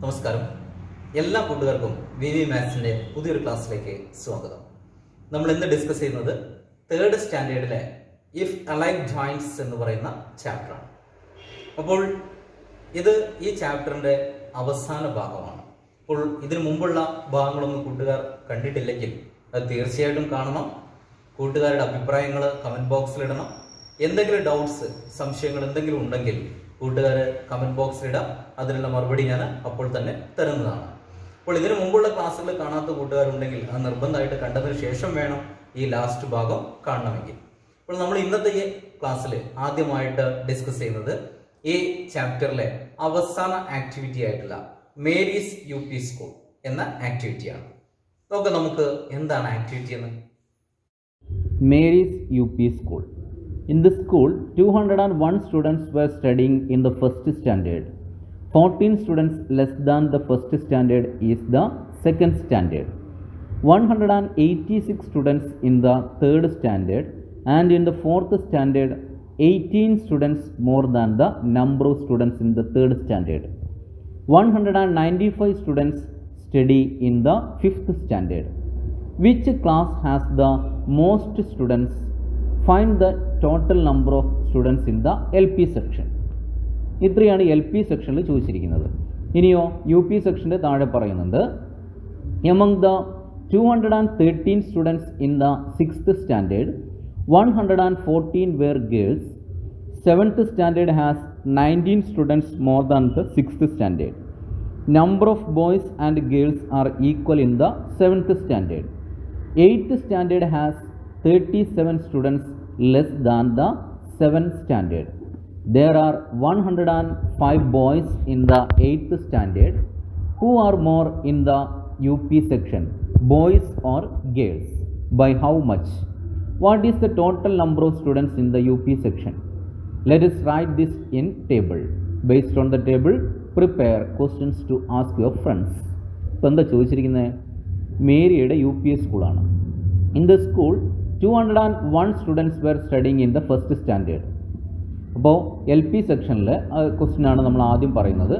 നമസ്കാരം. എല്ലാ കൂട്ടുകാർക്കും വി വി മാത്സിൻ്റെ പുതിയൊരു ക്ലാസ്സിലേക്ക് സ്വാഗതം. നമ്മൾ ഇന്ന് ഡിസ്കസ് ചെയ്യുന്നത് തേർഡ് സ്റ്റാൻഡേർഡിലെ ഇഫ് അലൈക്ക് ജോയിൻസ് എന്ന് പറയുന്ന ചാപ്റ്ററാണ്. അപ്പോൾ ഈ ചാപ്റ്ററിൻ്റെ അവസാന ഭാഗമാണ്. അപ്പോൾ ഇതിനു മുമ്പുള്ള ഭാഗങ്ങളൊന്നും കൂട്ടുകാർ കണ്ടിട്ടില്ലെങ്കിൽ അത് തീർച്ചയായിട്ടും കാണണം. കൂട്ടുകാരുടെ അഭിപ്രായങ്ങൾ കമൻറ്റ് ബോക്സിലിടണം. എന്തെങ്കിലും ഡൗട്ട്സ്, സംശയങ്ങൾ എന്തെങ്കിലും ഉണ്ടെങ്കിൽ കൂട്ടുകാർ കമൻറ്റ് ബോക്സിലിടാം. അതിനുള്ള മറുപടി ഞാൻ അപ്പോൾ തന്നെ തരുന്നതാണ്. അപ്പോൾ ഇതിനു മുമ്പുള്ള ക്ലാസ്സുകൾ കാണാത്ത കൂട്ടുകാരുണ്ടെങ്കിൽ അത് നിർബന്ധമായിട്ട് കണ്ടതിന് ശേഷം വേണം ഈ ലാസ്റ്റ് ഭാഗം കാണണമെങ്കിൽ. അപ്പോൾ നമ്മൾ ഇന്നത്തെ ഈ ക്ലാസ്സിൽ ആദ്യമായിട്ട് ഡിസ്കസ് ചെയ്യുന്നത് ഈ ചാപ്റ്ററിലെ അവസാന ആക്ടിവിറ്റി ആയിട്ടുള്ള മേരീസ് UP സ്കൂൾ എന്ന ആക്ടിവിറ്റിയാണ്. നോക്കാം നമുക്ക് എന്താണ് ആക്ടിവിറ്റി എന്ന്. Mary's UP School. In this school, 201 students were studying in the first standard. 14 students less than the first standard is the second standard. 186 students in the third standard, and in the fourth standard, 18 students more than the number of students in the third standard. 195 students study in the fifth standard. Which class has the most students? Find the total number of students in the LP section. ഇത്രയാണ് LP സെക്ഷനിൽ ചോദിച്ചിരിക്കുന്നത്. ഇനിയോ UP സെക്ഷൻ്റെ താഴെ പറയുന്നുണ്ട്, among the 213 students in the 6th standard, 114 were girls. 7th standard has 19 students more than the 6th standard. Number of boys and girls are equal in the 7th standard. 8th standard has 37 students less than the 7th standard. There are 105 boys in the 8th standard. Who are more in the UP section, boys or girls? By how much? What is the total number of students in the UP section? Let us write this in table. Based on the table, prepare questions to ask your friends. ഇപ്പോൾ എന്താ ചോദിച്ചിരിക്കുന്നത്? മേരിയുടെ UP സ്കൂളാണ്. In the school 201 students were studying in the first standard. അപ്പോൾ LP സെക്ഷനിൽ ക്വസ്റ്റ്യനാണ് നമ്മൾ ആദ്യം പറയുന്നത്.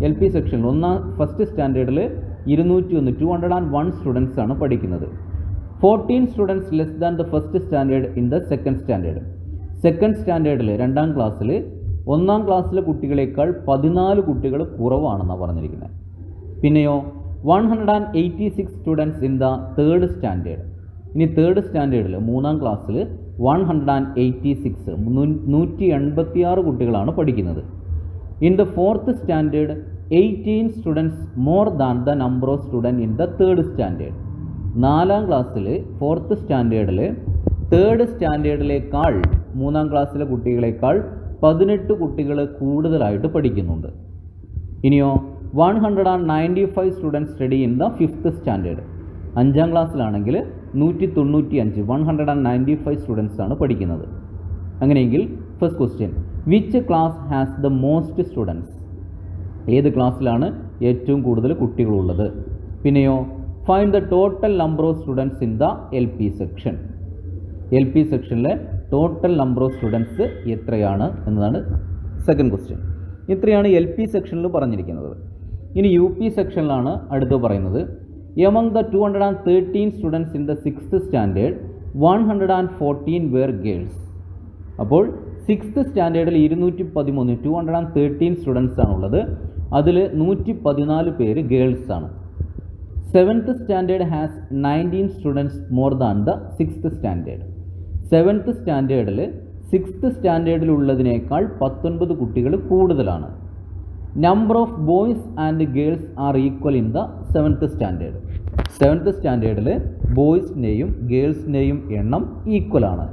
LP സെക്ഷനിൽ ഫസ്റ്റ് സ്റ്റാൻഡേർഡിൽ 201 സ്റ്റുഡൻസ് ആണ് പഠിക്കുന്നത്. 14 students less than the first standard in the second standard. Second സ്റ്റാൻഡേർഡിൽ രണ്ടാം ക്ലാസ്സിൽ ഒന്നാം ക്ലാസ്സിലെ കുട്ടികളേക്കാൾ 14 കുട്ടികൾ കുറവാണെന്നാണ് പറഞ്ഞിരിക്കുന്നത്. പിന്നെയോ 186 students in the third standard. ഇനി തേർഡ് സ്റ്റാൻഡേർഡിൽ മൂന്നാം ക്ലാസ്സിൽ 186 186 കുട്ടികളാണ് പഠിക്കുന്നത്. In the fourth standard 18 students more than the number of student in the third standard. നാലാം ക്ലാസ്സിൽ ഫോർത്ത് സ്റ്റാൻഡേർഡിൽ തേർഡ് സ്റ്റാൻഡേർഡിലേക്കാൾ മൂന്നാം ക്ലാസ്സിലെ കുട്ടികളേക്കാൾ 18 കുട്ടികൾ കൂടുതലായിട്ട് പഠിക്കുന്നുണ്ട്. ഇനിയോ 195 students study in the fifth standard. അഞ്ചാം ക്ലാസ്സിലാണെങ്കിൽ 195 195 സ്റ്റുഡൻസ് ആണ് പഠിക്കുന്നത്. അങ്ങനെയെങ്കിൽ first question, which class has the most students? ഏത് ക്ലാസ്സിലാണ് ഏറ്റവും കൂടുതൽ കുട്ടികളുള്ളത്? പിന്നെയോ find the total number of students in the LP section. LP സെക്ഷനിലെ ടോട്ടൽ നമ്പർ ഓഫ് സ്റ്റുഡൻസ് എത്രയാണ് എന്നതാണ് സെക്കൻഡ് ക്വസ്റ്റ്യൻ. ഇത്രയാണ് LP സെക്ഷനിൽ പറഞ്ഞിരിക്കുന്നത്. ഇനി UP സെക്ഷനിലാണ് അടുത്ത് പറയുന്നത്, among the 213 students in the 6th standard, 114 were girls. അപ്പോൾ 6th സ്റ്റാൻഡേർഡിൽ 213 സ്റ്റുഡൻസ് ആണുള്ളത്. അതിൽ 114 പേര് ഗേൾസ് ആണ്. 7th standard has 19 students more than the 6th standard. 7th സ്റ്റാൻഡേർഡിൽ 6th സ്റ്റാൻഡേർഡിലുള്ളതിനേക്കാൾ 19 കുട്ടികൾ കൂടുതലാണ്. Number of boys and girls are equal in the 7th standard. 7th സ്റ്റാൻഡേർഡിൽ ബോയ്സിൻ്റെയും ഗേൾസിൻ്റെയും എണ്ണം ഈക്വലാണ്.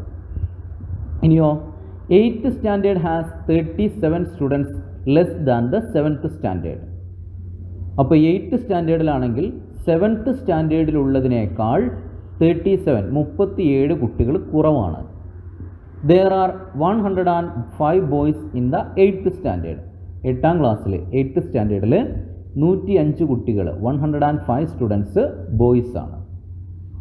ഇനിയോ 8th standard has 37 students less than the 7th standard. അപ്പോൾ 8th സ്റ്റാൻഡേർഡിലാണെങ്കിൽ 7th സ്റ്റാൻഡേർഡിലുള്ളതിനേക്കാൾ 37 കുട്ടികൾ കുറവാണ്. There are 105 boys in the 8th standard. 8ാം ക്ലാസ്സിൽ 8th സ്റ്റാൻഡേർഡിൽ 105 കുട്ടികൾ 105 students boys ആണ്.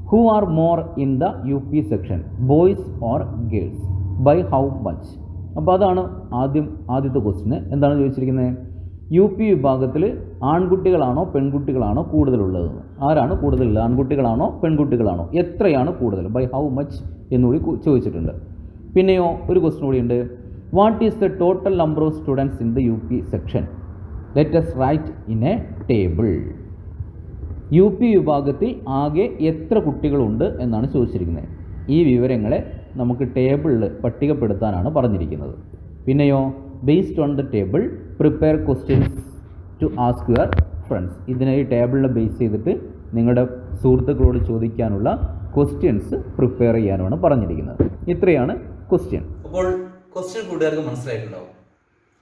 Who are more in the UP section, boys or girls? By how much? അപ്പോൾ അതാണ് ആദ്യത്തെ ക്വസ്റ്റിന് എന്താണ് ചോദിച്ചിരിക്കുന്നത്? യു പി വിഭാഗത്തിൽ ആൺകുട്ടികളാണോ പെൺകുട്ടികളാണോ കൂടുതലുള്ളത്? ആരാണ് കൂടുതലുള്ളത്? ആൺകുട്ടികളാണോ പെൺകുട്ടികളാണോ? എത്രയാണ് കൂടുതൽ? ബൈ ഹൗ മച്ച് എന്നുകൂടി ചോദിച്ചിട്ടുണ്ട്. പിന്നെയോ ഒരു ക്വസ്റ്റ്യൻ കൂടിയുണ്ട്. What is the total number of students in the U P section? Let us write in a table. U P വിഭാഗത്തിൽ ആകെ എത്ര കുട്ടികളുണ്ട് എന്നാണ് ചോദിച്ചിരിക്കുന്നത്. ഈ വിവരങ്ങളെ നമുക്ക് ടേബിളിൽ പട്ടികപ്പെടുത്താനാണ് പറഞ്ഞിരിക്കുന്നത്. പിന്നെയോ based on the table prepare questions to ask your friends. ഇതിനെ ഈ ടേബിളിനെ ബേസ് ചെയ്തിട്ട് നിങ്ങളുടെ സുഹൃത്തുക്കളോട് ചോദിക്കാനുള്ള ക്വസ്റ്റ്യൻസ് പ്രിപ്പയർ ചെയ്യാനാണ് പറഞ്ഞിരിക്കുന്നത്. ഇത്രയാണ് ക്വസ്റ്റ്യൻ. അപ്പോൾ ക്വസ്റ്റ്യൻ കൂട്ടുകാർക്ക് മനസ്സിലായിട്ടുണ്ടാവും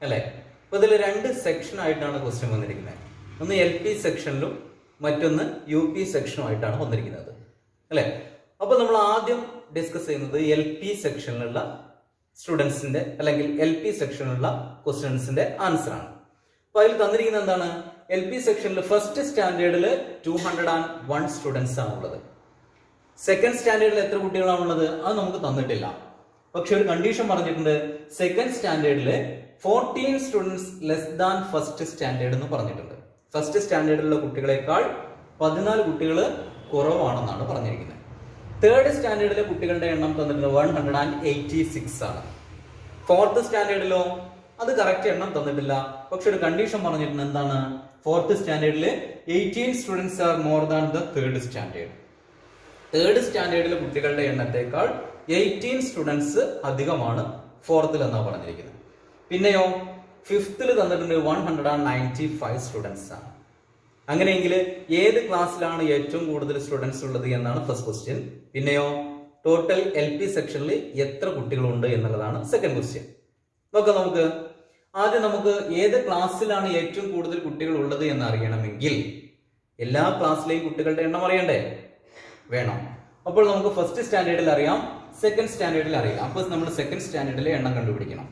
അല്ലേ? അപ്പോൾ ഇതിൽ 2 സെക്ഷൻ ആയിട്ടാണ് ക്വസ്റ്റ്യൻ വന്നിരിക്കുന്നത്. ഒന്ന് LP സെക്ഷനിലും മറ്റൊന്ന് UP സെക്ഷനുമായിട്ടാണ് വന്നിരിക്കുന്നത് അല്ലേ? അപ്പോൾ നമ്മൾ ആദ്യം ഡിസ്കസ് ചെയ്യുന്നത് LP സെക്ഷനിലുള്ള സ്റ്റുഡൻസിന്റെ അല്ലെങ്കിൽ LP സെക്ഷനിലുള്ള ക്വസ്റ്റ്യൻസിന്റെ ആൻസർ ആണ്. അപ്പോൾ അതിൽ തന്നിരിക്കുന്നത് എന്താണ്? LP സെക്ഷനിൽ ഫസ്റ്റ് സ്റ്റാൻഡേർഡിൽ 201 സ്റ്റുഡൻസ് ആണുള്ളത്. സെക്കൻഡ് സ്റ്റാൻഡേർഡിൽ എത്ര കുട്ടികളാണുള്ളത് അത് നമുക്ക് തന്നിട്ടില്ല. പക്ഷെ ഒരു കണ്ടീഷൻ പറഞ്ഞിട്ടുണ്ട്. സെക്കൻഡ് സ്റ്റാൻഡേർഡിൽ 14 students less than first standard എന്ന് പറഞ്ഞിട്ടുണ്ട്. ഫസ്റ്റ് സ്റ്റാൻഡേർഡിലുള്ള കുട്ടികളെക്കാൾ 14 കുട്ടികൾ കുറവാണെന്നാണ് പറഞ്ഞിരിക്കുന്നത്. തേർഡ് സ്റ്റാൻഡേർഡിലെ കുട്ടികളുടെ എണ്ണം തന്നിട്ടുണ്ട് 186 ആണ്. ഫോർത്ത് സ്റ്റാൻഡേർഡിലോ അത് കറക്റ്റ് എണ്ണം തന്നിട്ടില്ല. പക്ഷെ ഒരു കണ്ടീഷൻ പറഞ്ഞിട്ടുണ്ട്. എന്താണ്? ഫോർത്ത് സ്റ്റാൻഡേർഡിൽ 18 students are more than the third standard. Third സ്റ്റാൻഡേർഡിലെ കുട്ടികളുടെ എണ്ണത്തെക്കാൾ 18 സ്റ്റുഡൻസ് അധികമാണ് ഫോർത്തിൽ എന്നാണ് പറഞ്ഞിരിക്കുന്നത്. പിന്നെയോ ഫിഫ്തിൽ തന്നിട്ടുണ്ട് 195 സ്റ്റുഡൻസ് ആണ്. അങ്ങനെയെങ്കിൽ ഏത് ക്ലാസ്സിലാണ് ഏറ്റവും കൂടുതൽ സ്റ്റുഡൻസ് ഉള്ളത് എന്നാണ് ഫസ്റ്റ് ക്വസ്റ്റ്യൻ. പിന്നെയോ ടോട്ടൽ LP സെക്ഷനിൽ എത്ര കുട്ടികളുണ്ട് എന്നുള്ളതാണ് സെക്കൻഡ് ക്വസ്റ്റ്യൻ. നോക്കാം നമുക്ക്. ആദ്യം നമുക്ക് ഏത് ക്ലാസ്സിലാണ് ഏറ്റവും കൂടുതൽ കുട്ടികൾ ഉള്ളത് എന്ന് അറിയണമെങ്കിൽ എല്ലാ ക്ലാസ്സിലെയും കുട്ടികളുടെ എണ്ണം അറിയണ്ടേ? വേണം. അപ്പോൾ നമുക്ക് ഫസ്റ്റ് സ്റ്റാൻഡേർഡിൽ അറിയാം, സെക്കൻഡ് സ്റ്റാൻഡേർഡിൽ അറിയാം. അപ്പോൾ നമ്മൾ സെക്കൻഡ് സ്റ്റാൻഡേർഡിലെ എണ്ണം കണ്ടുപിടിക്കണം.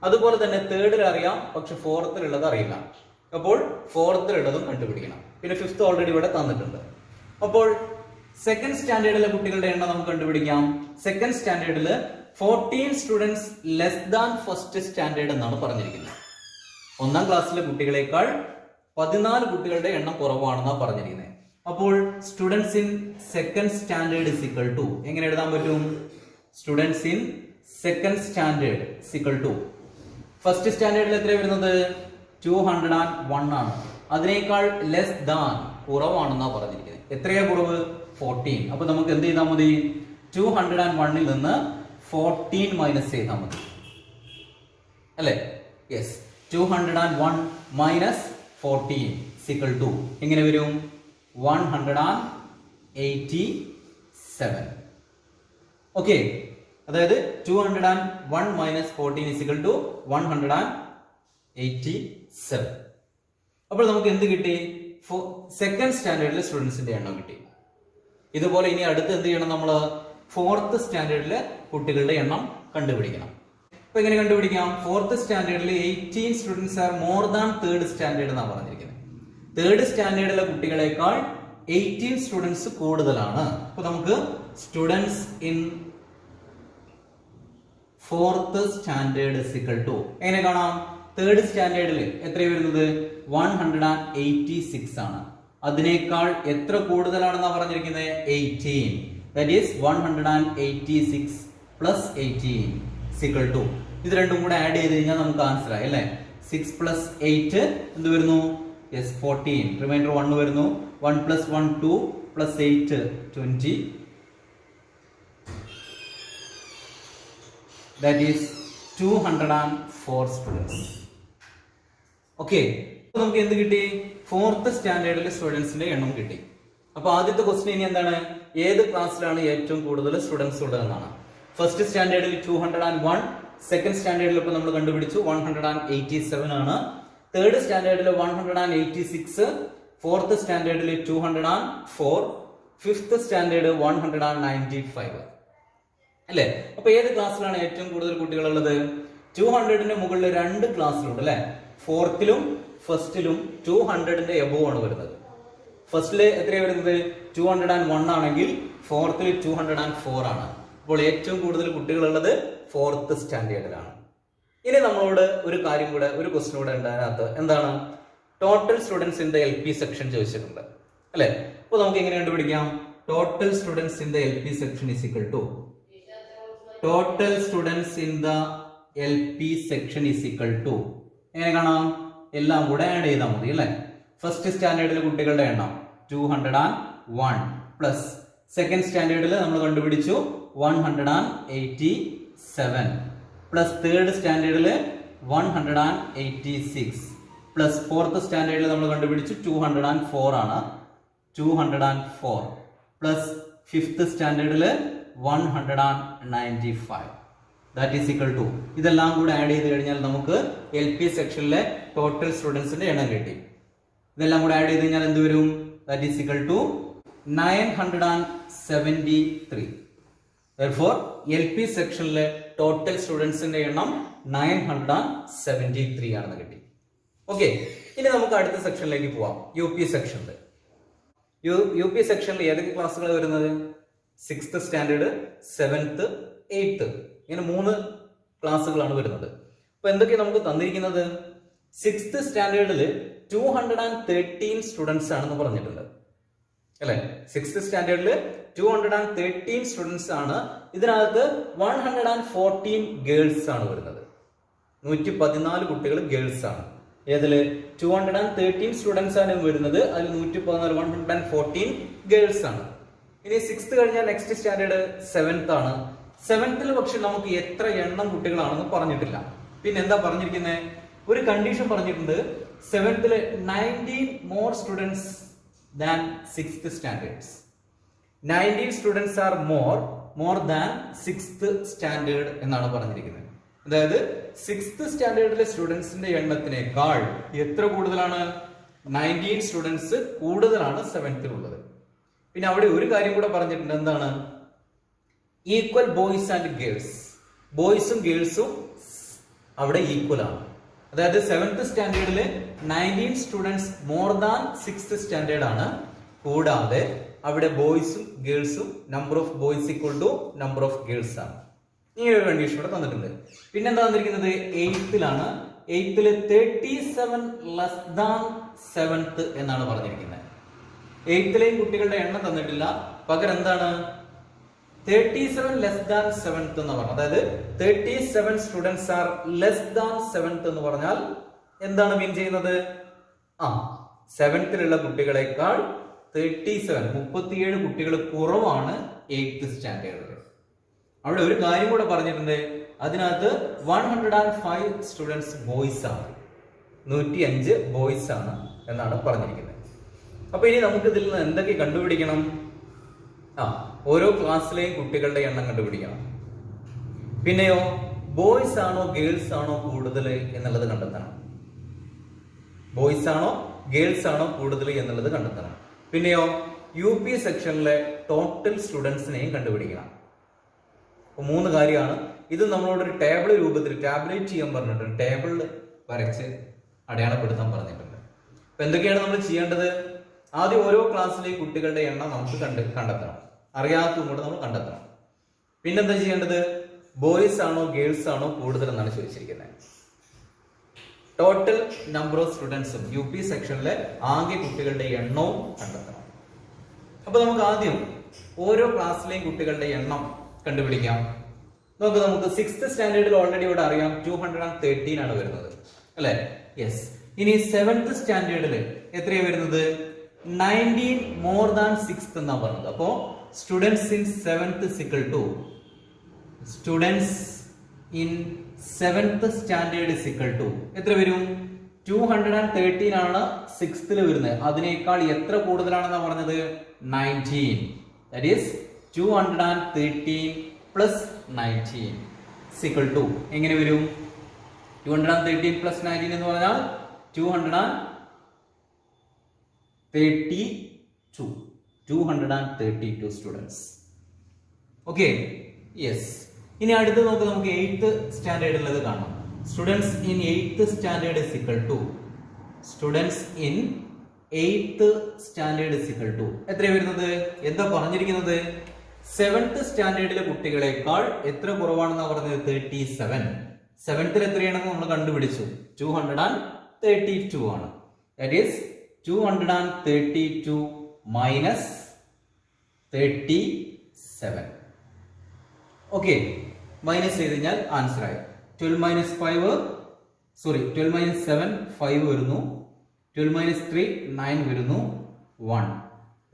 അതുപോലെ തന്നെ തേർഡിൽ അറിയാം, പക്ഷെ ഫോർത്തിലുള്ളത് അറിയില്ല. അപ്പോൾ ഫോർത്തിലുള്ളതും കണ്ടുപിടിക്കണം. പിന്നെ ഫിഫ്ത്ത് ഓൾറെഡി ഇവിടെ തന്നിട്ടുണ്ട്. അപ്പോൾ സെക്കൻഡ് സ്റ്റാൻഡേർഡിലെ കുട്ടികളുടെ എണ്ണം നമുക്ക് കണ്ടുപിടിക്കാം. സെക്കൻഡ് സ്റ്റാൻഡേർഡിൽ 14 students less than first standard എന്നാണ് പറഞ്ഞിരിക്കുന്നത്. ഒന്നാം ക്ലാസ്സിലെ കുട്ടികളെക്കാൾ 14 കുട്ടികളുടെ എണ്ണം കുറവാണെന്നാണ് പറഞ്ഞിരിക്കുന്നത്. അപ്പോൾ students in second standard is equal to എങ്ങനെ എഴുതാൻ പറ്റും? Students in second standard is equal to first സ്റ്റാൻഡേർഡിൽ എത്ര വരുന്നത്? 201 ആണ്. അതിനേക്കാൾ ലെസ് ദാൻ കുറവാണെന്നാണ് പറഞ്ഞിരിക്കുന്നത്. എത്രയാ കുറവ്? 14. അപ്പൊ നമുക്ക് എന്ത് ചെയ്താൽ മതി? 201ൽ നിന്ന് 14 മൈനസ് ചെയ്താൽ മതി അല്ലേ? യെസ്. 201 മൈനസ് 14 ഈക്വൽ ടു എങ്ങനെ വരും? 187. ഓക്കെ, അതായത് 201 മൈനസ് 14 ഈക്വൽ ടു 187. അപ്പോൾ നമുക്ക് എന്ത് കിട്ടി? സെക്കൻഡ് സ്റ്റാൻഡേർഡിലെ സ്റ്റുഡൻസിന്റെ എണ്ണം കിട്ടി. ഇതുപോലെ ഇനി അടുത്ത് എന്ത് ചെയ്യണം? നമ്മൾ ഫോർത്ത് സ്റ്റാൻഡേർഡിലെ കുട്ടികളുടെ എണ്ണം കണ്ടുപിടിക്കണം. അപ്പൊ എങ്ങനെ കണ്ടുപിടിക്കാം? ഫോർത്ത് സ്റ്റാൻഡേർഡിൽ 18 students are more than third standard എന്നാണ് പറഞ്ഞിരിക്കുന്നത്. തേർഡ് സ്റ്റാൻഡേർഡിലെ കുട്ടികളെക്കാൾ 18 സ്റ്റുഡൻസ് കൂടുതലാണ്. അപ്പൊ നമുക്ക് students in fourth standard equal to എങ്ങനെ കാണാം? തേർഡ് സ്റ്റാൻഡേർഡിൽ എത്ര വരുന്നത്? 186 ആണ്. അതിനേക്കാൾ എത്ര കൂടുതലാണെന്നാണ് പറഞ്ഞിരിക്കുന്നത്? 18. That is 186 plus 18 equal to ഇത് രണ്ടും കൂടെ ആഡ് ചെയ്ത് കഴിഞ്ഞാൽ നമുക്ക് ആൻസർ ആയി അല്ലേ? 6 പ്ലസ് 8 എന്ത് വരുന്നു? യെസ് 14. റിമൈൻഡർ 1 വരുന്നു. 1 plus 1 2 plus 8 20. That is 204 students. Okay, നമുക്ക് എന്ത് കിട്ടി? ഫോർത്ത് സ്റ്റാൻഡേർഡിലെ സ്റ്റുഡൻസിന്റെ എണ്ണം കിട്ടി. അപ്പൊ ആദ്യത്തെ ക്വസ്റ്റ്യൻ ഇനി എന്താണ്? ഏത് ക്ലാസ്സിലാണ് ഏറ്റവും കൂടുതൽ സ്റ്റുഡൻസ് ഉള്ളതെന്നാണ്. ഫസ്റ്റ് സ്റ്റാൻഡേർഡിൽ 201, സെക്കൻഡ് സ്റ്റാൻഡേർഡിൽ ഇപ്പോൾ നമ്മൾ കണ്ടുപിടിച്ചു 187 ആണ്. തേർഡ് സ്റ്റാൻഡേർഡിൽ 186, ഫോർത്ത് സ്റ്റാൻഡേർഡിൽ 204, ഫിഫ്ത്ത് സ്റ്റാൻഡേർഡ് 195 അല്ലേ? അപ്പൊ ഏത് ക്ലാസ്സിലാണ് ഏറ്റവും കൂടുതൽ കുട്ടികളുള്ളത്? 200ന്റെ മുകളിൽ 2 ക്ലാസ്സിലുണ്ട് അല്ലെ? ഫോർത്തിലും ഫസ്റ്റിലും 200ന്റെ എബോവ് ആണ് വരുന്നത്. ഫസ്റ്റില് എത്രയാണ് വരുന്നത്? 201 ആണെങ്കിൽ ഫോർത്തിൽ 204 ആണ്. അപ്പോൾ ഏറ്റവും കൂടുതൽ കുട്ടികളുള്ളത് ഫോർത്ത് സ്റ്റാൻഡേർഡിലാണ്. ഇനി നമ്മളോട് ഒരു കാര്യം കൂടെ, ഒരു ക്വസ്റ്റ്യൻ കൂടെ ഉണ്ട് അതിനകത്ത്. എന്താണ്? Total students in the L P section ചോദിച്ചിട്ടുണ്ട് അല്ലെ. അപ്പൊ നമുക്ക് എങ്ങനെ കണ്ടുപിടിക്കാം? Total students in the L P section is equal to total students in the L P section is equal to എങ്ങനെ കാണാം? എല്ലാം കൂടെ ആഡ് ചെയ്താൽ മതി അല്ലെ. ഫസ്റ്റ് സ്റ്റാൻഡേർഡിലെ കുട്ടികളുടെ എണ്ണം 201 പ്ലസ് സെക്കൻഡ് സ്റ്റാൻഡേർഡിൽ നമ്മൾ കണ്ടുപിടിച്ചു 187 പ്ലസ് തേർഡ് സ്റ്റാൻഡേർഡിൽ 186 പ്ലസ് ഫോർത്ത് സ്റ്റാൻഡേർഡിൽ നമ്മൾ കണ്ടുപിടിച്ചു 204 ആണ്, 204 പ്ലസ് ഫിഫ്ത്ത് സ്റ്റാൻഡേർഡിൽ 195 ദാറ്റ് ഈസ് ഈക്വൽ ടു ഇതെല്ലാം കൂടെ ആഡ് ചെയ്ത് കഴിഞ്ഞാൽ നമുക്ക് എൽ പി സെക്ഷനിലെ ടോട്ടൽ സ്റ്റുഡൻസിന്റെ എണ്ണം കിട്ടി. ഇതെല്ലാം കൂടെ ആഡ് ചെയ്ത് കഴിഞ്ഞാൽ എന്ത് വരും? That is equal to 973. Therefore, L P സെക്ഷനിലെ ടോട്ടൽ സ്റ്റുഡൻസിന്റെ എണ്ണം 973 ആണെന്ന് കിട്ടി. ഓക്കെ, ഇനി നമുക്ക് അടുത്ത സെക്ഷനിലേക്ക് പോവാം. യു പി സെക്ഷനിൽ യു പി സെക്ഷനിൽ ഏതൊക്കെ ക്ലാസ്സുകൾ വരുന്നത്? 6th സ്റ്റാൻഡേർഡ്, 7th, 8th ഇങ്ങനെ 3 ക്ലാസ്സുകളാണ് വരുന്നത്. അപ്പൊ എന്തൊക്കെയാണ് നമുക്ക് തന്നിരിക്കുന്നത്? 6th സ്റ്റാൻഡേർഡിൽ 213 സ്റ്റുഡൻസ് ആണെന്ന് പറഞ്ഞിട്ടുണ്ട് അല്ലെ. 6th സ്റ്റാൻഡേർഡിൽ 213 സ്റ്റുഡൻസ് ആണ്. ഇതിനകത്ത് 114 ഗേൾസ് ആണ് വരുന്നത്. 114 കുട്ടികൾ ഗേൾസ് ആണ്. ഏതില്? 213 സ്റ്റുഡൻസ് ആണ് വരുന്നത്. അതിൽ 114 ഗേൾസ് ആണ്. ഇനി 6th കഴിഞ്ഞാൽ നെക്സ്റ്റ് സ്റ്റാൻഡേർഡ് 7th ആണ്. 7th പക്ഷെ നമുക്ക് എത്ര എണ്ണം കുട്ടികളാണെന്ന് പറഞ്ഞിട്ടില്ല. പിന്നെ എന്താ പറഞ്ഞിരിക്കുന്നത്? ഒരു കണ്ടീഷൻ പറഞ്ഞിട്ടുണ്ട്. 7th 19 more students than 6th standards. 19 students are more than 6th standard എന്നാണ് പറഞ്ഞിരിക്കുന്നത്. അതായത് 6th സ്റ്റാൻഡേർഡിലെ സ്റ്റുഡൻസിന്റെ എണ്ണത്തിനേക്കാൾ എത്ര കൂടുതലാണ്? 19 സ്റ്റുഡൻസ് കൂടുതലാണ് 7th ഉള്ളത്. പിന്നെ അവിടെ ഒരു കാര്യം കൂടെ പറഞ്ഞിട്ടുണ്ട്. എന്താണ്? Equal boys and girls. ബോയ്സും ഗേൾസും അവിടെ ഈക്വൽ ആണ്. അതായത് 7th സ്റ്റാൻഡേർഡിൽ 19 students more than 6th standard ആണ്. കൂടാതെ അവിടെ ബോയ്സും ഗേൾസും number of boys equal to number of girls ആണ്. ഇങ്ങനെ ഒരു കണ്ടീഷൻ ഇവിടെ തന്നിട്ടുണ്ട്. പിന്നെ എന്താ തന്നിരിക്കുന്നത്? 8th 37 ലെസ് ദാൻ 7th എന്നാണ് പറഞ്ഞിരിക്കുന്നത്. 8th കുട്ടികളുടെ എണ്ണം തന്നിട്ടില്ല. പകരം എന്താണ്? 37 ലെസ് ദാൻ 7th എന്ന് പറഞ്ഞു. അതായത് 37 students are less than 7th എന്ന് പറഞ്ഞാൽ എന്താണ് മീൻ ചെയ്യുന്നത്? 7th കുട്ടികളെക്കാൾ 37 കുട്ടികൾ കുറവാണ് 8th സ്റ്റാൻഡേർഡിൽ. അവിടെ ഒരു കാര്യം കൂടെ പറഞ്ഞിട്ടുണ്ട്. അതിനകത്ത് 105 സ്റ്റുഡൻസ് ബോയ്സ് ആണ്, 105 ബോയ്സ് ആണ് എന്നാണ് പറഞ്ഞിരിക്കുന്നത്. അപ്പൊ ഇനി നമുക്ക് ഇതിൽ നിന്ന് എന്തൊക്കെ കണ്ടുപിടിക്കണം? ഓരോ ക്ലാസ്സിലെയും കുട്ടികളുടെ എണ്ണം കണ്ടുപിടിക്കണം. പിന്നെയോ ബോയ്സ് ആണോ ഗേൾസ് ആണോ കൂടുതൽ എന്നുള്ളത് കണ്ടെത്തണം. ബോയ്സ് ആണോ ഗേൾസ് ആണോ കൂടുതൽ എന്നുള്ളത് കണ്ടെത്തണം. പിന്നെയോ യു പി സെക്ഷനിലെ ടോട്ടൽ സ്റ്റുഡൻസിനെയും കണ്ടുപിടിക്കണം. അപ്പൊ 3 കാര്യമാണ്. ഇത് നമ്മളോട് ഒരു ടേബിൾ രൂപത്തിൽ ടാബ്ലേറ്റ് ചെയ്യാൻ പറഞ്ഞിട്ടുണ്ട്. ടേബിളിൽ വരച്ച് അടയാളപ്പെടുത്താൻ പറഞ്ഞിട്ടുണ്ട്. അപ്പൊ എന്തൊക്കെയാണ് നമ്മൾ ചെയ്യേണ്ടത്? ആദ്യം ഓരോ ക്ലാസ്സിലെയും കുട്ടികളുടെ എണ്ണം നമുക്ക് കണ്ടെത്തണം. അറിയാത്തതും കൂടെ നമ്മൾ കണ്ടെത്തണം. പിന്നെന്താ ചെയ്യേണ്ടത്? ബോയ്സ് ആണോ ഗേൾസ് ആണോ കൂടുതൽ എന്നാണ് ചോദിച്ചിരിക്കുന്നത്. ടോട്ടൽ നമ്പർ ഓഫ് സ്റ്റുഡൻസും യു പി സെക്ഷനിലെ ആകെ കുട്ടികളുടെ എണ്ണവും കണ്ടെത്തണം. അപ്പൊ നമുക്ക് ആദ്യം ഓരോ ക്ലാസ്സിലെയും കുട്ടികളുടെ എണ്ണം കണ്ടുപിടിക്കാം. നമുക്ക് 6th സ്റ്റാൻഡേർഡിൽ ഓൾറെഡി ഇവിടെ അറിയാം 213 ആണ് വരുന്നത് അല്ലെ. യെസ്. ഇനി 7th സ്റ്റാൻഡേർഡിൽ എത്രയാണ് വരുന്നത്? 19 മോർ ദാൻ 6th എന്നാ പറഞ്ഞത്. അപ്പോ students in 7th is equal to students in 7th standard is equal to എത്ര വരും? 213 ആണ് 6th വരുന്നത്. അതിനേക്കാൾ എത്ര കൂടുതലാണെന്നാ പറഞ്ഞത്? 19. That is 213 plus 19 equal to എങ്ങനെ വരും? 213 പ്ലസ് 19 എന്ന് പറഞ്ഞാൽ 232 സ്റ്റുഡൻസ്. Okay, yes. ഇനി അടുത്ത് നമുക്ക് 8th സ്റ്റാൻഡേർഡിലുള്ളത് കാണാം. Students in 8th standard is equal to students in 8th standard is equal to എത്രയാണ് വരുന്നത്? എന്താ പറഞ്ഞിരിക്കുന്നത്? 7th സ്റ്റാൻഡേർഡിലെ കുട്ടികളെക്കാൾ എത്ര കുറവാണെന്നാണ് പറഞ്ഞത്? 37. 7th എത്രയാണെന്ന് നമ്മൾ കണ്ടുപിടിച്ചു. 232 ആണ്. that is 232 minus 37. Okay, minus ചെയ്ത് കഴിഞ്ഞാൽ ആൻസർ ആയി. 12 minus 5 12 minus 7 5 വരുന്നു. 12 minus 3 9 വരുന്നു. 1,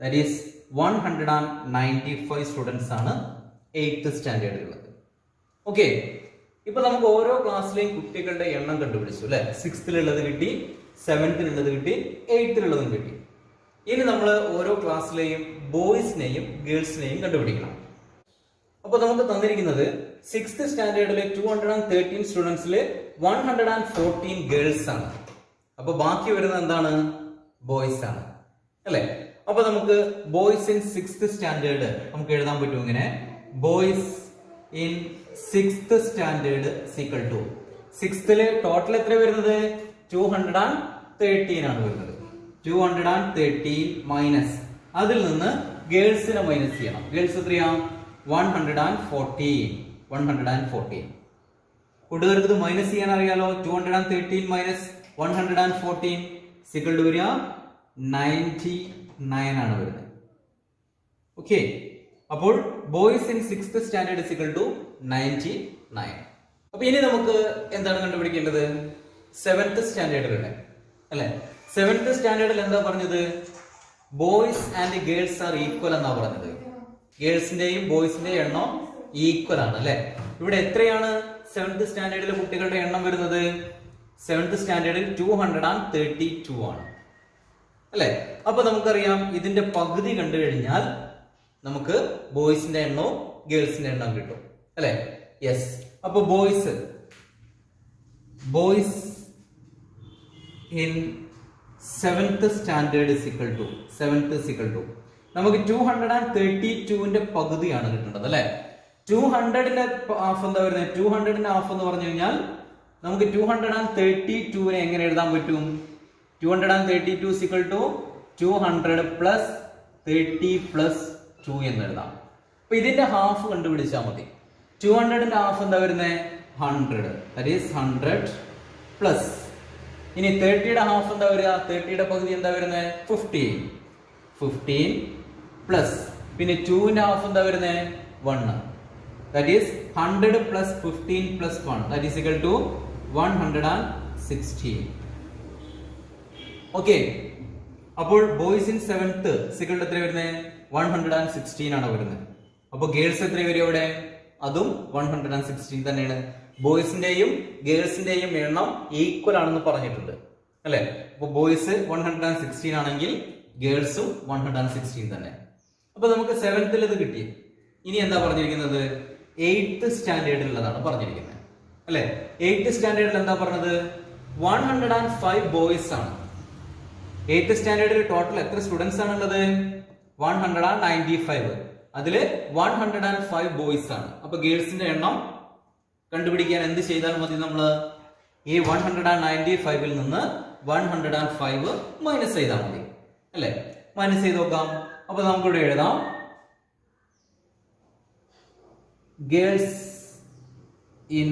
that is 195 സ്റ്റുഡൻസ് ആണ് 8th സ്റ്റാൻഡേർഡിലുള്ളത്. ഓക്കെ, ഇപ്പൊ നമുക്ക് ഓരോ ക്ലാസ്സിലെയും കുട്ടികളുടെ എണ്ണം കണ്ടുപിടിച്ചു അല്ലെ. 6th കിട്ടി, 7th കിട്ടി, 8th കിട്ടി. ഇനി നമ്മൾ ഓരോ ക്ലാസ്സിലെയും ബോയ്സിനെയും ഗേൾസിനെയും കണ്ടുപിടിക്കണം. അപ്പൊ നമുക്ക് തന്നിരിക്കുന്നത് 6th സ്റ്റാൻഡേർഡിലെ 213 സ്റ്റുഡൻസിൽ 114 ഗേൾസ് ആണ്. അപ്പൊ ബാക്കി വരുന്നത് എന്താണ്? ബോയ്സ് ആണ് അല്ലെ. അപ്പൊ നമുക്ക് ബോയ്സ് ഇൻ 6th സ്റ്റാൻഡേർഡ് നമുക്ക് എഴുതാൻ പറ്റും ഇങ്ങനെ: boys in 6th standard equal to 6th total എത്ര വരുന്നത്? 213 ആണ് വരുന്നത്. 213 മൈനസ് അതിൽ നിന്ന് ഗേൾസിനെ മൈനസ് ചെയ്യണം. ഗേൾസ് എത്രയാ? 114. കൂട്ടുകാർക്ക് ഇത് മൈനസ് ചെയ്യാൻ അറിയാലോ. 213 മൈനസ് 114 ഈക്വൽ ടു വരിക 99 ആണ് വരുന്നത്. ഓക്കെ, അപ്പോൾ boys in 6th standard equal to 99. അപ്പൊ ഇനി നമുക്ക് എന്താണ് കണ്ടുപിടിക്കേണ്ടത്? 7th സ്റ്റാൻഡേർഡിലുള്ള അല്ലെ. 7th സ്റ്റാൻഡേർഡിൽ എന്താ പറഞ്ഞത്? Boys and girls are equal എന്നാ പറഞ്ഞത്. ഗേൾസിന്റെയും ബോയ്സിന്റെയും എണ്ണം ഈക്വൽ ആണ് അല്ലെ. ഇവിടെ എത്രയാണ് 7th സ്റ്റാൻഡേർഡിലെ കുട്ടികളുടെ എണ്ണം വരുന്നത്? 7th സ്റ്റാൻഡേർഡിൽ 232 ആണ് അല്ലെ. അപ്പൊ നമുക്കറിയാം ഇതിന്റെ പകുതി കണ്ടു കഴിഞ്ഞാൽ നമുക്ക് ബോയ്സിന്റെ എണ്ണവും ഗേൾസിന്റെ എണ്ണം കിട്ടും അല്ലെ. യെസ്, അപ്പൊ boys in 7th standard equal to 7th equal to നമുക്ക് 232ന്റെ പകുതിയാണ് കിട്ടേണ്ടത് അല്ലെ. 200ന്റെ ഹാഫ് എന്താ വരുന്നത്? 200ന്റെ ഹാഫ് എന്ന് പറഞ്ഞു കഴിഞ്ഞാൽ നമുക്ക് 232നെ എങ്ങനെ എഴുതാൻ പറ്റും? 232 ഈക്വൽ ടു 200 പ്ലസ് 30 പ്ലസ് 2 എന്ന് എഴുതാം. അപ്പൊ ഇതിന്റെ ഹാഫ് കണ്ടുപിടിച്ചാൽ മതി. 200ന്റെ ഹാഫ് എന്താ വരുന്നത്? 100, that is 100 പ്ലസ് ഇനി 30യുടെ ഹാഫ് എന്താ വരിക? 30യുടെ പകുതി എന്താ വരുന്നത്? 15 പ്ലസ് പിന്നെ 2ന്റെ ഹാഫ് എന്താ വരുന്നത്? 1, that is 100 plus 15 plus 1, that is equal to 116. Okay, അപ്പോൾ boys in 7th equal to എത്ര വരുന്നത്? 116 ആണ് വരുന്നത്. അപ്പൊ ഗേൾസ് എത്ര വരും അവിടെ? അതും 116 തന്നെയാണ്. ബോയ്സിന്റെയും ഗേൾസിന്റെയും എണ്ണം ഈക്വൽ ആണെന്ന് പറഞ്ഞിട്ടുണ്ട് അല്ലെ. അപ്പൊ ബോയ്സ് 116 ആണെങ്കിൽ ഗേൾസും 116 തന്നെ. അപ്പൊ നമുക്ക് 7th ഇത് കിട്ടി. ഇനി എന്താ പറഞ്ഞിരിക്കുന്നത്? 8th സ്റ്റാൻഡേർഡിലുള്ളതാണ് പറഞ്ഞിരിക്കുന്നത് അല്ലെ. 8th സ്റ്റാൻഡേർഡിൽ എന്താ പറഞ്ഞത്? 105 ബോയ്സ് ആണ്. 8th സ്റ്റാൻഡേർഡിൽ ടോട്ടൽ എത്ര സ്റ്റുഡൻസ് ആണുള്ളത്? 195. അതില് 105 ബോയ്സ് ആണ്. അപ്പൊ ഗേൾസിന്റെ എണ്ണം കണ്ടുപിടിക്കാൻ എന്ത് ചെയ്താൽ മതി? നമ്മള് ഈ 195ൽ നിന്ന് 105 മൈനസ് ചെയ്താൽ മതി അല്ലെ. മൈനസ് ചെയ്ത് നോക്കാം. അപ്പൊ നമുക്കിവിടെ എഴുതാം girls in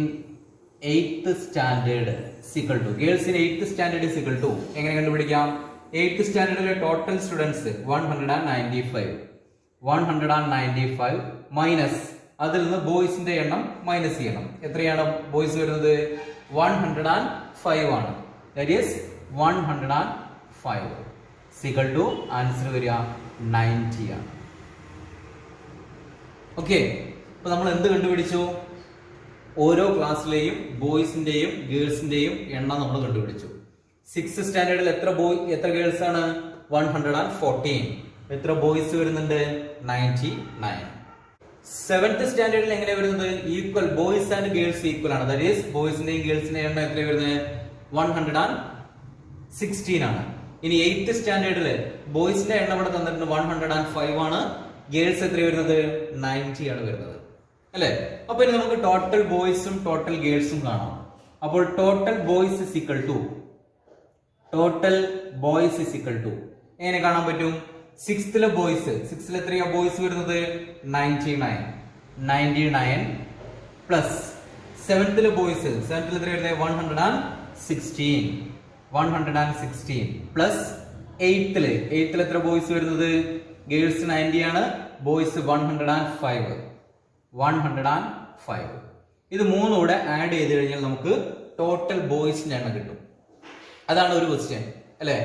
8th standard equal to girls in 8th standard equal to എങ്ങനെ കണ്ടുപിടിക്കാം? 8th സ്റ്റാൻഡേർഡിലെ ടോട്ടൽ സ്റ്റുഡൻസ് 195 മൈനസ് അതിൽ നിന്ന് ബോയ്സിന്റെ എണ്ണം മൈനസ് ചെയ്യണം. എത്രയാണ് ബോയ്സ് വരുന്നത്? 105 ആണ്. That is 105 equal to answer വരിക 90 ആണ്. ഓക്കെ, അപ്പൊ നമ്മൾ എന്ത് കണ്ടുപിടിച്ചു? ഓരോ ക്ലാസ്സിലെയും ബോയ്സിന്റെയും ഗേൾസിന്റെയും എണ്ണം നമ്മൾ കണ്ടുപിടിച്ചു. 6th സ്റ്റാൻഡേർഡിൽ എത്ര ഗേൾസ് ആണ്? 114. എത്ര ബോയ്സ് വരുന്നുണ്ട്? 99. 7th സ്റ്റാൻഡേർഡിൽ എങ്ങനെ വരുന്നത്? Equal, boys and girls equal ആണ്. ദാറ്റ് ഈസ് ബോയ്സിന്റെയും ഗേൾസിന്റെയും എണ്ണം എത്ര വരുന്നത്? 116 ആണ്. ഇനി 8th സ്റ്റാൻഡേർഡില് ബോയ്സിന്റെ എണ്ണം ഇവിടെ തന്നിട്ടുണ്ട് 105 ആണ്. ഗേൾസ് എത്ര വരുന്നത്? 90 ആണ് വരുന്നത് അല്ലെ. അപ്പൊ ഇനി നമുക്ക് ടോട്ടൽ ബോയ്സും ടോട്ടൽ ഗേൾസും കാണാം. അപ്പോൾ total boys is equal to എങ്ങനെ കാണാൻ പറ്റും? 6th ബോയ്സ്, 6th എത്രയാ ബോയ്സ് വരുന്നത്? 99 പ്ലസ് 7th ബോയ്സ്, 7th എത്ര വരുന്നത്? 116 116 പ്ലസ് 8th എത്ര ബോയ്സ് വരുന്നത്? ഗേൾസ് 90 ആണ്, ബോയ്സ് 105. ഇത് മൂന്നും കൂടെ ആഡ് ചെയ്ത് കഴിഞ്ഞാൽ നമുക്ക് ടോട്ടൽ ബോയ്സിന്റെ എണ്ണം കിട്ടും. അതാണ് ഒരു ക്വസ്റ്റ്യൻ അല്ലെ.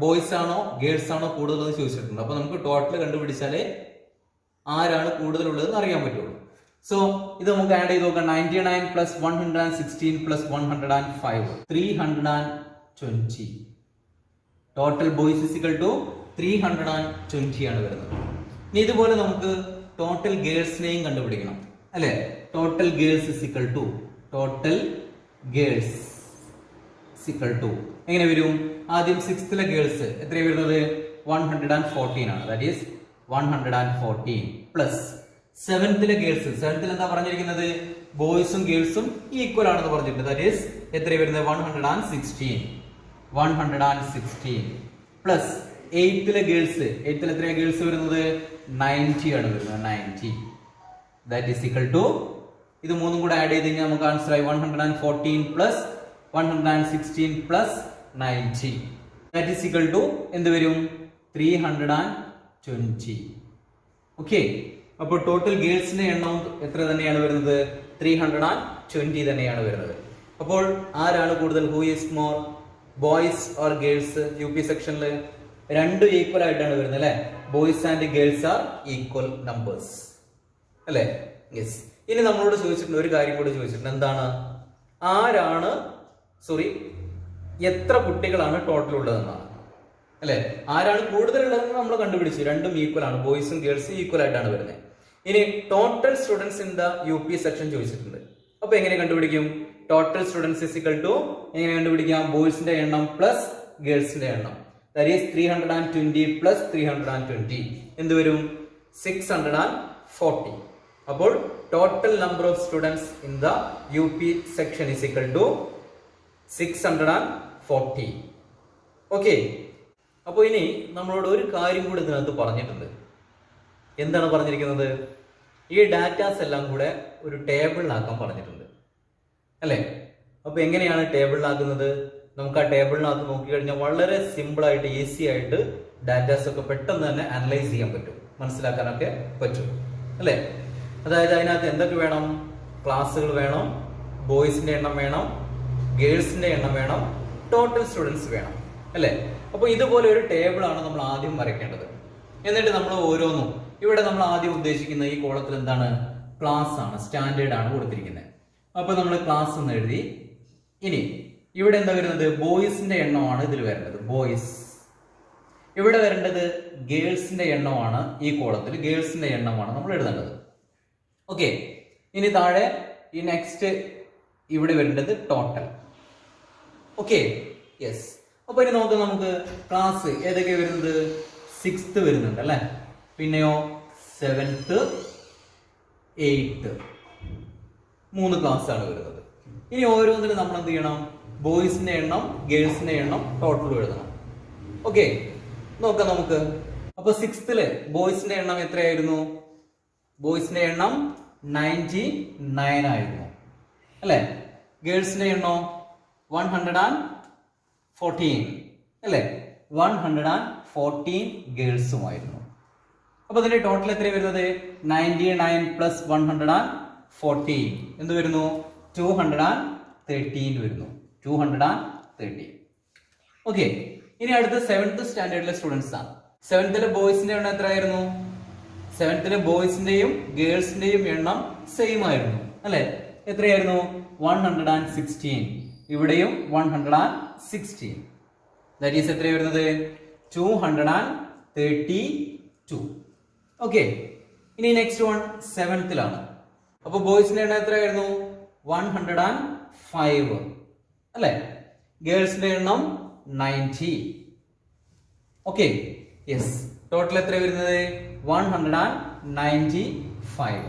ബോയ്സ് ആണോ ഗേൾസ് ആണോ കൂടുതലെന്ന് ചോദിച്ചിട്ടുണ്ട്. അപ്പൊ നമുക്ക് ടോട്ടൽ കണ്ടുപിടിച്ചാലേ ആരാണ് കൂടുതലുള്ളതെന്ന് അറിയാൻ പറ്റുള്ളൂ. സോ ഇത് നമുക്ക് ആഡ് ചെയ്ത് നോക്കാം. 99 plus 116 plus 105 320. Total boys is equal to 320 ആണ് വരുന്നത്. ഇനി ഇതുപോലെ നമുക്ക് ടോട്ടൽ ഗേൾസിനെയും കണ്ടുപിടിക്കണം അല്ലെ. ടോട്ടൽ ഗേൾസ് ഇസിക്കൽ ടു എങ്ങനെ വരും? ആദ്യം 6th ഗേൾസ് എത്രയാണ് വരുന്നത്? 114 ആണ്. That is 114 plus 7th girls. 7th എന്താ പറഞ്ഞിരിക്കുന്നത്? ബോയ്സും ഗേൾസും ഈക്വൽ ആണെന്ന് പറഞ്ഞിട്ടുണ്ട്. ദാറ്റ് ഈസ് എത്രയാണ് വരുന്നത്? 116 പ്ലസ് 8th ഗേൾസ്. 8th എത്രയാണ് ഗേൾസ് വരുന്നത്? 90 ആണ് വരുന്നത്. 90. ദാറ്റ് ഈസ് ഈക്വൽ ടു ഇത് മൂന്നും കൂടെ ആഡ് ചെയ്ത് കഴിഞ്ഞാൽ നമുക്ക് ആൻസർ ആയി 114 plus 116 plus 90. That is equal to എന്ത് വരും? 320. ഓക്കെ. അപ്പോൾ ടോട്ടൽ ഗേൾസിന്റെ എണ്ണം എത്ര തന്നെയാണ് വരുന്നത്? 320 തന്നെയാണ് വരുന്നത്. അപ്പോൾ ആരാണ് കൂടുതൽ? Who is more, boys or girls? U P സെക്ഷനിൽ രണ്ടും ഈക്വൽ ആയിട്ടാണ് വരുന്നത് അല്ലെ. Boys and girls are equal numbers അല്ലെ. യെസ്. ഇനി നമ്മളോട് ചോദിച്ചിട്ടുണ്ട് ഒരു കാര്യം കൂടി ചോദിച്ചിട്ടുണ്ട്. എന്താണ്? എത്ര കുട്ടികളാണ് ടോട്ടൽ ഉള്ളതെന്നാണ് അല്ലെ. ആരാണ് കൂടുതലുള്ളതെന്ന് നമ്മൾ കണ്ടുപിടിച്ചു. രണ്ടും ഈക്വൽ ആണ്, ബോയ്സും ഗേൾസും ഈക്വൽ ആയിട്ടാണ് വരുന്നത്. ഇനി total students in the U P section ചോദിച്ചിട്ടുണ്ട്. അപ്പൊ എങ്ങനെ കണ്ടുപിടിക്കും? ടോട്ടൽ സ്റ്റുഡൻസ് ഇസിക്കൽ ടു എങ്ങനെ കണ്ടുപിടിക്കാം? ബോയ്സിന്റെ എണ്ണം പ്ലസ് ഗേൾസിന്റെ എണ്ണം. ദാറ്റ് ഈസ് 320 പ്ലസ് 320 എന്ത് വരും? 640. അപ്പോൾ total number of students in the U P section is equal to 640. Okay. അപ്പോൾ ഇനി നമ്മളോട് ഒരു കാര്യം കൂടി ഇതിനകത്ത് പറഞ്ഞിട്ടുണ്ട്. എന്താണ് പറഞ്ഞിരിക്കുന്നത്? ഈ ഡാറ്റാസ് എല്ലാം കൂടെ ഒരു ടേബിളിലാക്കാൻ പറഞ്ഞിട്ടുണ്ട് അല്ലെ. അപ്പൊ എങ്ങനെയാണ് ടേബിളിലാക്കുന്നത്? നമുക്ക് ആ ടേബിളിനകത്ത് നോക്കിക്കഴിഞ്ഞാൽ വളരെ സിമ്പിൾ ആയിട്ട് ഈസി ആയിട്ട് ഡാറ്റാസ് ഒക്കെ പെട്ടെന്ന് തന്നെ അനലൈസ് ചെയ്യാൻ പറ്റും, മനസ്സിലാക്കാനൊക്കെ പറ്റും അല്ലെ. അതായത് അതിനകത്ത് എന്തൊക്കെ വേണം? ക്ലാസ്സുകൾ വേണം, ബോയ്സിന്റെ എണ്ണം വേണം, ഗേൾസിന്റെ എണ്ണം വേണം, ടോട്ടൽ സ്റ്റുഡൻസ് വേണം അല്ലെ. അപ്പൊ ഇതുപോലെ ഒരു ടേബിൾ ആണ് നമ്മൾ ആദ്യം വരയ്ക്കേണ്ടത്. എന്നിട്ട് നമ്മൾ ഓരോന്നും ഇവിടെ നമ്മൾ ആദ്യം ഉദ്ദേശിക്കുന്ന ഈ കോളത്തിൽ എന്താണ്? ക്ലാസ് ആണ്, സ്റ്റാൻഡേർഡ് ആണ് കൊടുത്തിരിക്കുന്നത്. അപ്പൊ നമ്മൾ ക്ലാസ് എന്ന് എഴുതി. ഇനി ഇവിടെ എന്താ വരുന്നത്? ബോയ്സിന്റെ എണ്ണമാണ് ഇതിൽ വരേണ്ടത്, ബോയ്സ്. ഇവിടെ വരേണ്ടത് ഗേൾസിന്റെ എണ്ണമാണ്. ഈ കോളത്തിൽ ഗേൾസിന്റെ എണ്ണമാണ് നമ്മൾ എഴുതേണ്ടത്. ഓക്കെ. ഇനി താഴെ ഈ നെക്സ്റ്റ് ഇവിടെ വരേണ്ടത് ടോട്ടൽ. ഓക്കെ. യെസ്. അപ്പൊ ഇനി നോക്കാം, നമുക്ക് ക്ലാസ് ഏതൊക്കെ വരുന്നത്? 6th വരുന്നുണ്ട് അല്ലെ. പിന്നെയോ 7th 8th 3 ക്ലാസ് ആണ് വരുന്നത്. ഇനി ഓരോന്നിനും നമ്മൾ എന്ത് ചെയ്യണം? ബോയ്സിന്റെ എണ്ണം, ഗേൾസിന്റെ എണ്ണം, ടോട്ടൽ എഴുതണം. ഓക്കെ. നോക്കാം നമുക്ക്. അപ്പൊ 6th ബോയ്സിന്റെ എണ്ണം എത്രയായിരുന്നു? ബോയ്സിന്റെ എണ്ണം 99 ആയിരുന്നു അല്ലെ. ഗേൾസിന്റെ എണ്ണോ 114 അല്ലെ. 114 ഗേൾസുമായിരുന്നു. അപ്പൊ അതിന്റെ ടോട്ടൽ എത്ര വരുന്നത്? 99 പ്ലസ് 114 എന്ത് വരുന്നു? 213 വരുന്നു. 213. ഓക്കെ. ഇനി അടുത്ത 7th സ്റ്റാൻഡേർഡിലെ സ്റ്റുഡൻസ് ആണ്. 7th ബോയ്സിന്റെ എണ്ണം എത്രയായിരുന്നു? 7th ബോയ്സിന്റെയും ഗേൾസിന്റെയും എണ്ണം സെയിം ആയിരുന്നു അല്ലെ. എത്രയായിരുന്നു? 116. ഇവിടെയും 116. ദാറ്റ് ഈസ് എത്ര വരുന്നത്? 232. ഓക്കെ. ഇനി നെക്സ്റ്റ് വൺ 7th അപ്പൊ ബോയ്സിന്റെ എണ്ണം എത്രയായിരുന്നു? 105 അല്ലെ. ഗേൾസിന്റെ എണ്ണം 90. ഓക്കെ. യെസ്. ടോട്ടൽ എത്ര വരുന്നത്? 195.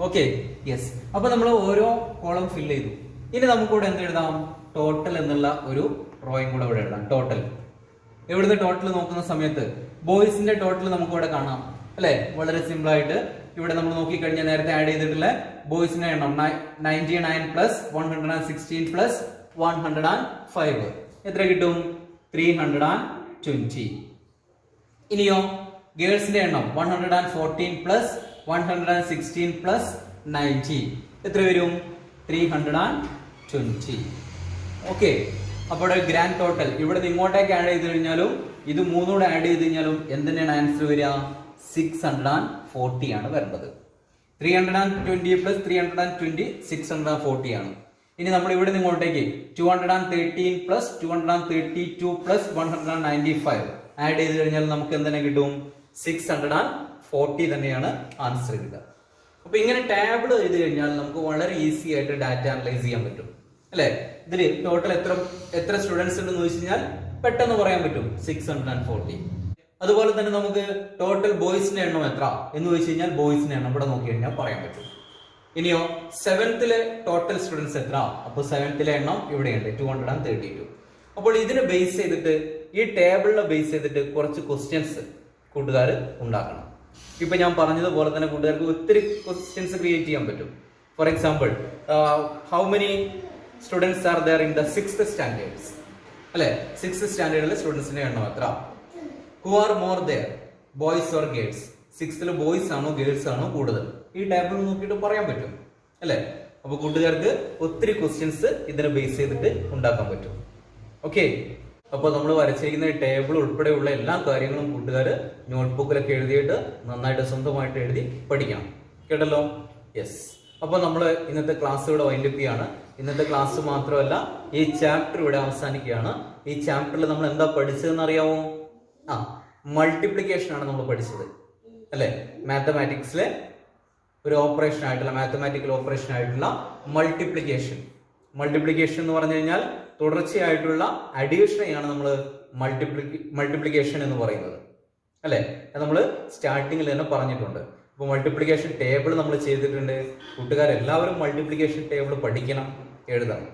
ഓക്കെ. യെസ്. അപ്പൊ നമ്മൾ ഓരോ കോളം ഫിൽ ചെയ്തു. ഇനി നമുക്കിവിടെ എന്ത് എഴുതാം? ടോട്ടൽ എന്നുള്ള ഒരു റോയും കൂടെ ഇവിടെ എഴുതാം. ടോട്ടൽ എവിടുന്ന്? ടോട്ടൽ നോക്കുന്ന സമയത്ത് ബോയ്സിന്റെ ടോട്ടൽ നമുക്ക് ഇവിടെ കാണാം അല്ലെ. വളരെ സിമ്പിൾ ആയിട്ട് ഇവിടെ നമ്മൾ നോക്കിക്കഴിഞ്ഞാൽ നേരത്തെ ആഡ് ചെയ്തിട്ടുള്ള ബോയ്സിന്റെ എണ്ണം 99 പ്ലസ് 116 പ്ലസ് 105 എത്ര കിട്ടും? 320. ഇനിയോ ഗേൾസിന്റെ എണ്ണം 114 പ്ലസ് 116 പ്ലസ് 90 എത്ര വരും? 320. ഓക്കെ, അപ്പോൾ ഗ്രാൻഡ് ടോട്ടൽ ഇവിടെ ഇങ്ങോട്ടേക്ക് ആഡ് ചെയ്ത് കഴിഞ്ഞാലും ഇത് മൂന്നൂടെ ആഡ് ചെയ്ത് കഴിഞ്ഞാലും എന്തിനാണ് ആൻസർ വരിക? 640 ആണ് വരേണ്ടത്. 320 പ്ലസ് 320 640 ആണ്. ഇനി നമ്മൾ ഇവിടെ ഇങ്ങോട്ടേക്ക് 213 പ്ലസ് 232 പ്ലസ് 195 ആഡ് ചെയ്ത് കഴിഞ്ഞാൽ നമുക്ക് എന്തിനെ കിട്ടും? 640 തന്നെയാണ് ആൻസർ കിട്ടുക. അപ്പൊ ഇങ്ങനെ ടാബിൾ എഴുതി കഴിഞ്ഞാൽ നമുക്ക് വളരെ ഈസി ആയിട്ട് ഡാറ്റ അനലൈസ് ചെയ്യാൻ പറ്റും അല്ലെ? ഇതിൽ ടോട്ടൽ എത്ര സ്റ്റുഡൻസ് ഉണ്ടെന്ന് ചോദിച്ചു കഴിഞ്ഞാൽ പെട്ടെന്ന് പറയാൻ പറ്റും 640. അതുപോലെ തന്നെ നമുക്ക് ടോട്ടൽ ബോയ്സിന്റെ എണ്ണം എത്ര എന്ന് ചോദിച്ചു കഴിഞ്ഞാൽ ബോയ്സിന്റെ എണ്ണം ഇവിടെ നോക്കി കഴിഞ്ഞാൽ പറയാൻ പറ്റും. ഇനിയോ 7th ടോട്ടൽ സ്റ്റുഡൻസ് എത്ര? അപ്പോൾ 7th എണ്ണം ഇവിടെയുണ്ട് 232. അപ്പോൾ ഇതിനെ ബേസ് ചെയ്തിട്ട് ഈ ടേബിളിനെ ബേസ് ചെയ്തിട്ട് കുറച്ച് ക്വസ്റ്റ്യൻസ് കൂട്ടുകാർ ഉണ്ടാക്കണം. ഇപ്പൊ ഞാൻ പറഞ്ഞതുപോലെ തന്നെ കൂട്ടുകാർക്ക് ഒത്തിരി ക്വസ്റ്റ്യൻസ് ക്രിയേറ്റ് ചെയ്യാൻ പറ്റും. For example, how many students are there in the 6th standards അല്ലെ? 6th സ്റ്റാൻഡേർഡിലെ സ്റ്റുഡൻസിന്റെ എണ്ണം എത്ര? Who are more there, boys or girls? 6th boys ആണോ ഗേൾസ് ആണോ കൂടുതൽ? ഈ ടേബിൾ നോക്കിയിട്ട് പറയാൻ പറ്റും അല്ലെ? അപ്പൊ കൂട്ടുകാർക്ക് ഒത്തിരി ക്വസ്റ്റ്യൻസ് ഇതിനെ ബേസ് ചെയ്തിട്ട് ഉണ്ടാക്കാൻ പറ്റും. ഓക്കെ, അപ്പൊ നമ്മൾ വരച്ചിരിക്കുന്ന ടേബിൾ ഉൾപ്പെടെയുള്ള എല്ലാ കാര്യങ്ങളും കൂട്ടുകാർ നോട്ട്ബുക്കിലൊക്കെ എഴുതിയിട്ട് നന്നായിട്ട് സ്വന്തമായിട്ട് എഴുതി പഠിക്കണം. കേട്ടല്ലോ? യെസ്. അപ്പൊ നമ്മൾ ഇന്നത്തെ ക്ലാസ് ഇവിടെ വൈൻഡപ്പ് ചെയ്യാണ്. ഇന്നത്തെ ക്ലാസ് മാത്രമല്ല, ഈ ചാപ്റ്റർ ഇവിടെ അവസാനിക്കുകയാണ്. ഈ ചാപ്റ്ററിൽ നമ്മൾ എന്താ പഠിച്ചതെന്ന് അറിയാമോ? മൾട്ടിപ്ലിക്കേഷൻ ആണ് നമ്മൾ പഠിച്ചത് അല്ലെ? മാത്തമാറ്റിക്സിലെ ഒരു ഓപ്പറേഷൻ ആയിട്ടുള്ള മാത്തമാറ്റിക്കൽ ഓപ്പറേഷൻ ആയിട്ടുള്ള മൾട്ടിപ്ലിക്കേഷൻ എന്ന് പറഞ്ഞു കഴിഞ്ഞാൽ തുടർച്ചയായിട്ടുള്ള അഡീഷനെയാണ് നമ്മൾ മൾട്ടിപ്ലിക്കേഷൻ എന്ന് പറയുന്നത് അല്ലെ? അത് നമ്മൾ സ്റ്റാർട്ടിങ്ങിൽ തന്നെ പറഞ്ഞിട്ടുണ്ട്. അപ്പോൾ മൾട്ടിപ്ലിക്കേഷൻ ടേബിൾ നമ്മൾ ചെയ്തിട്ടുണ്ട്. കൂട്ടുകാരെല്ലാവരും മൾട്ടിപ്ലിക്കേഷൻ ടേബിൾ പഠിക്കണം, എഴുതണം.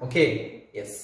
Okay, yes.